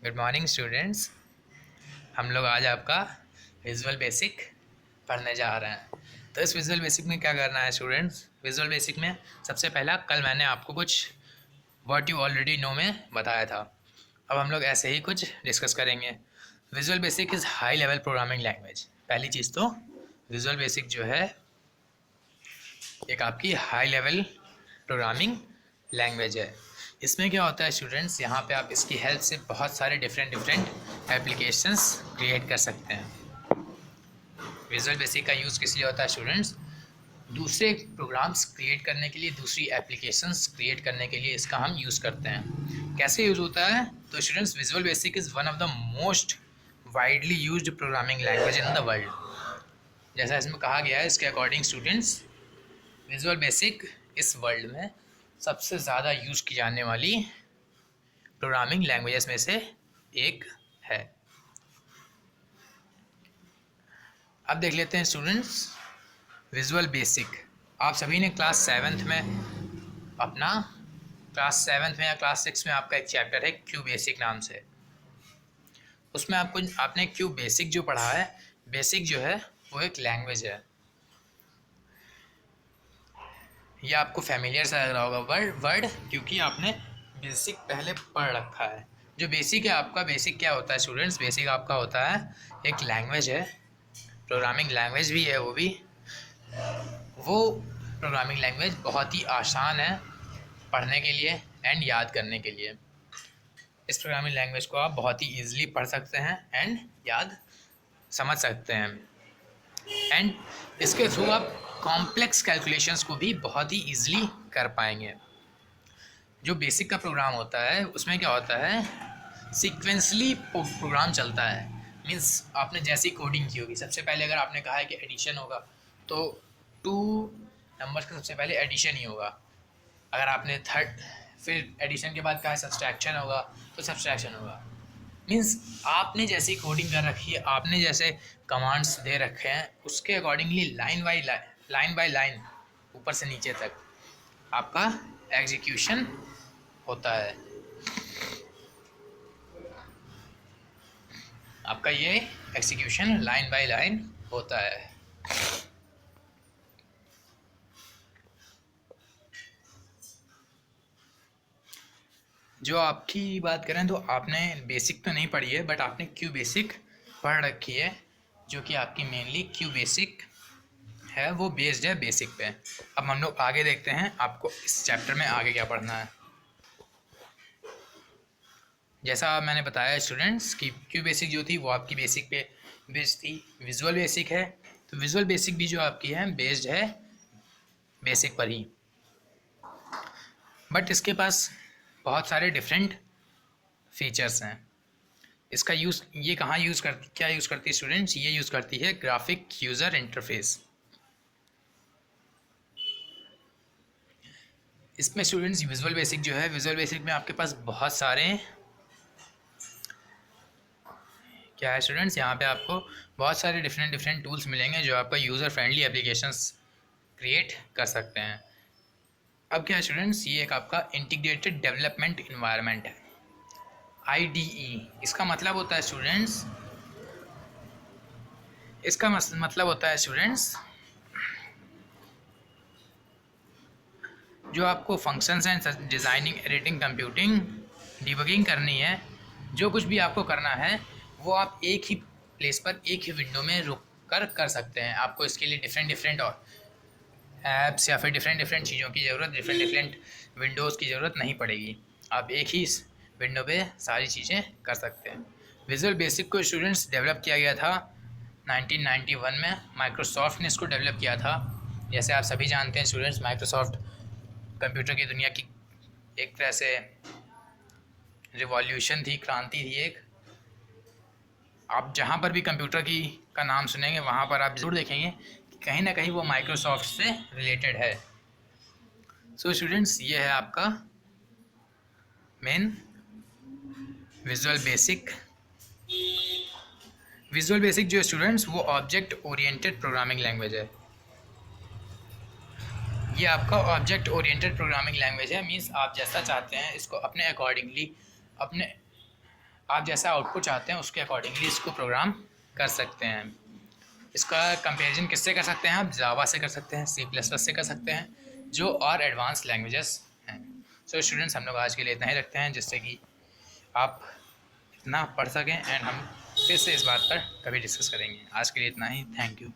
Good morning students. हम लोग आज आपका विजुअल बेसिक पढ़ने जा रहे हैं। तो इस विजुअल बेसिक में क्या करना है स्टूडेंट्स? विजुअल बेसिक में सबसे पहला कल मैंने आपको कुछ व्हाट यू ऑलरेडी नो में बताया था। अब हम लोग ऐसे ही कुछ डिस्कस करेंगे। Visual basic is high level programming language. पहली चीज़ तो विजुअल बेसिक जो है एक आपकी हाई लेवल प्रोग्रामिंग लैंग्वेज है। इसमें क्या होता है स्टूडेंट्स, यहाँ पे आप इसकी हेल्प से बहुत सारे डिफरेंट एप्लीकेशंस क्रिएट कर सकते हैं। विजुअल बेसिक का यूज़ किस लिए होता है स्टूडेंट्स? दूसरे प्रोग्राम्स क्रिएट करने के लिए, दूसरी एप्लीकेशंस क्रिएट करने के लिए इसका हम यूज़ करते हैं। कैसे यूज़ होता है? तो students, visual basic is one of the most widely used programming language in the world. जैसा इसमें कहा गया है, इसके अकॉर्डिंग स्टूडेंट्स, विजुअल बेसिक इस वर्ल्ड में सबसे ज़्यादा यूज़ की जाने वाली प्रोग्रामिंग लैंग्वेजेस में से एक है। अब देख लेते हैं स्टूडेंट्स विजुअल बेसिक। आप सभी ने क्लास सेवन्थ में या क्लास सिक्स में आपका एक चैप्टर है क्यू बेसिक नाम से। उसमें आपने क्यू बेसिक जो पढ़ा है, बेसिक जो है वो एक लैंग्वेज है। ये आपको फैमिलियर सा लग रहा होगा वर्ड, क्योंकि आपने बेसिक पहले पढ़ रखा है। जो बेसिक है आपका, बेसिक क्या होता है स्टूडेंट्स? बेसिक आपका होता है एक लैंग्वेज है, प्रोग्रामिंग लैंग्वेज भी है। वो प्रोग्रामिंग लैंग्वेज बहुत ही आसान है पढ़ने के लिए एंड याद करने के लिए। इस प्रोग्रामिंग लैंग्वेज को आप बहुत ही ईजिली पढ़ सकते हैं एंड याद समझ सकते हैं, एंड इसके थ्रू आप कॉम्प्लेक्स कैलकुलेशंस को भी बहुत ही ईजिली कर पाएंगे। जो बेसिक का प्रोग्राम होता है उसमें क्या होता है, सीक्वेंसली प्रोग्राम चलता है। मीन्स आपने जैसी कोडिंग की होगी, सबसे पहले अगर आपने कहा है कि एडिशन होगा तो टू नंबर्स का सबसे पहले एडिशन ही होगा। अगर आपने फिर एडिशन के बाद कहा है सब्सट्रैक्शन होगा तो सब्सट्रैक्शन होगा। मीन्स आपने जैसी कोडिंग कर रखी है, आपने जैसे कमांड्स दे रखे हैं, उसके अकॉर्डिंगली लाइन बाय लाइन ऊपर से नीचे तक आपका एग्जीक्यूशन होता है। आपका ये एग्जीक्यूशन लाइन बाय लाइन होता है। जो आपकी बात करें तो आपने बेसिक तो नहीं पढ़ी है, बट आपने क्यू बेसिक पढ़ रखी है, जो कि आपकी मेनली क्यू बेसिक है, वो बेस्ड है बेसिक पे। अब हम लोग आगे देखते हैं आपको इस चैप्टर में आगे क्या पढ़ना है। जैसा मैंने बताया स्टूडेंट्स कि क्यू बेसिक जो थी वो आपकी बेसिक पे बेस्ड थी। विजुअल बेसिक है तो विजुअल बेसिक भी जो आपकी है बेस्ड है बेसिक पर ही, बट इसके पास बहुत सारे डिफरेंट फीचर्स हैं। इसका यूज़ ये क्या यूज़ करती है स्टूडेंट्स? ये यूज़ करती है ग्राफिक यूज़र इंटरफेस। इसमें स्टूडेंट्स विजुअल बेसिक जो है, विजुअल बेसिक में आपके पास बहुत सारे क्या है स्टूडेंट्स, यहाँ पे आपको बहुत सारे डिफरेंट टूल्स मिलेंगे जो आपका यूज़र फ्रेंडली एप्लीकेशंस क्रिएट कर सकते हैं। अब क्या है स्टूडेंट्स, ये एक आपका इंटीग्रेटेड डेवलपमेंट इन्वायरमेंट है, IDE। इसका मतलब होता है स्टूडेंट्स, जो आपको फंक्शंस हैं, डिज़ाइनिंग, एडिटिंग, कंप्यूटिंग, डिबगिंग करनी है, जो कुछ भी आपको करना है वो आप एक ही प्लेस पर, एक ही विंडो में रुक कर सकते हैं। आपको इसके लिए डिफरेंट ऐप्स या फिर डिफरेंट चीज़ों की ज़रूरत, डिफरेंट विंडोज़ की ज़रूरत नहीं पड़ेगी। आप एक ही विंडो पे सारी चीज़ें कर सकते हैं। विजुअल बेसिक को स्टूडेंट्स डेवलप किया गया था 1991 में। माइक्रोसॉफ्ट ने इसको डेवलप किया था। जैसे आप सभी जानते हैं स्टूडेंट्स, माइक्रोसॉफ्ट कंप्यूटर की दुनिया की एक तरह से रिवॉल्यूशन थी, क्रांति थी एक। आप जहाँ पर भी कंप्यूटर का नाम सुनेंगे वहाँ पर आप ज़रूर देखेंगे कि कहीं ना कहीं वो माइक्रोसॉफ्ट से रिलेटेड है। सो स्टूडेंट्स, ये है आपका main visual basic. Visual basic जो स्टूडेंट्स, वो ऑब्जेक्ट ओरिएंटेड प्रोग्रामिंग लैंग्वेज है। ये आपका ऑब्जेक्ट ओरिएंटेड प्रोग्रामिंग लैंग्वेज है। मीन्स आप जैसा चाहते हैं इसको अपने अकॉर्डिंगली, आप जैसा आउटपुट चाहते हैं उसके अकॉर्डिंगली इसको प्रोग्राम कर सकते हैं। इसका कंपैरिजन किससे कर सकते हैं? आप जावा से कर सकते हैं, सी प्लस प्लस से कर सकते हैं, जो और एडवांस लैंग्वेजेस हैं। सो स्टूडेंट्स, हम लोग आज के लिए इतना ही रखते हैं, जिससे कि आप इतना पढ़ सकें, एंड हम फिर से इस बात पर कभी डिस्कस करेंगे। आज के लिए इतना ही। Thank you.